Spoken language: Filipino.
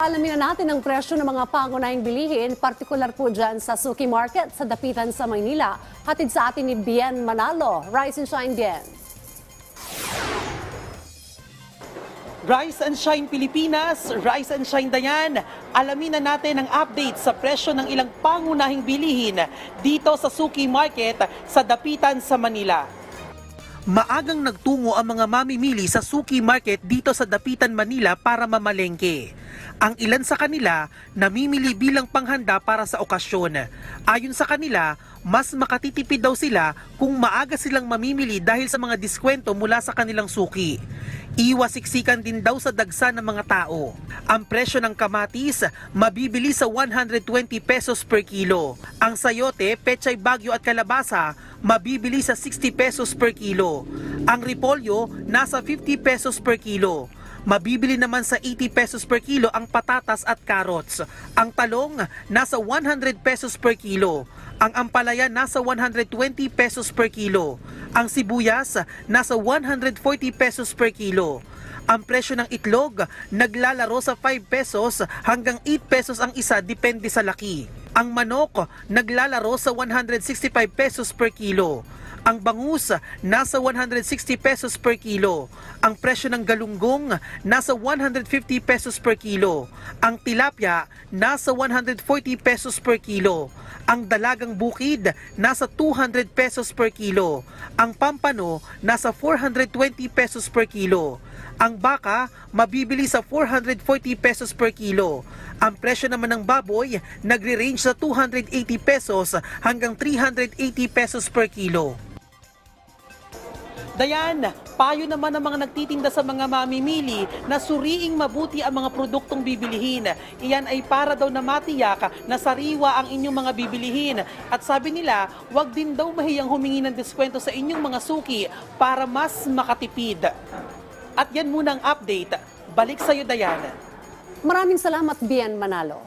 Alamin na natin ang presyo ng mga pangunahing bilihin, partikular po dyan sa Suki Market sa Dapitan sa Maynila. Hatid sa atin ni Bien Manalo. Rise and shine, Bien. Rise and Shine Pilipinas, Rise and Shine Dayan. Alamin na natin ang update sa presyo ng ilang pangunahing bilihin dito sa Suki Market sa Dapitan sa Manila. Maagang nagtungo ang mga mamimili sa Suki Market dito sa Dapitan, Manila para mamalengke. Ang ilan sa kanila namimili bilang panghanda para sa okasyon. Ayon sa kanila, mas makatitipid daw sila kung maaga silang mamimili dahil sa mga diskwento mula sa kanilang suki. Iwas-siksikan din daw sa dagsa ng mga tao. Ang presyo ng kamatis mabibili sa 120 pesos per kilo. Ang sayote, pechay bagyo at kalabasa mabibili sa 60 pesos per kilo. Ang repolyo nasa 50 pesos per kilo. Mabibili naman sa 80 pesos per kilo ang patatas at carrots. Ang talong nasa 100 pesos per kilo. Ang ampalaya nasa 120 pesos per kilo. Ang sibuyas nasa 140 pesos per kilo. Ang presyo ng itlog naglalaro sa 5 pesos hanggang 8 pesos ang isa depende sa laki. Ang manok naglalaro sa 165 pesos per kilo. Ang bangus nasa 160 pesos per kilo. Ang presyo ng galunggong nasa 150 pesos per kilo. Ang tilapia nasa 140 pesos per kilo. Ang dalagang bukid nasa 200 pesos per kilo. Ang pampano nasa 420 pesos per kilo. Ang baka mabibili sa 440 pesos per kilo. Ang presyo naman ng baboy nagre-range sa 280 pesos hanggang 380 pesos per kilo. Dayan, payo naman ng mga nagtitinda sa mga mamimili na suriing mabuti ang mga produktong bibilihin. Iyan ay para daw na matiyak na sariwa ang inyong mga bibilihin. At sabi nila, huwag din daw mahiyang humingi ng diskwento sa inyong mga suki para mas makatipid. At yan muna ang update. Balik sa iyo, Dayan. Maraming salamat, Bien Manalo.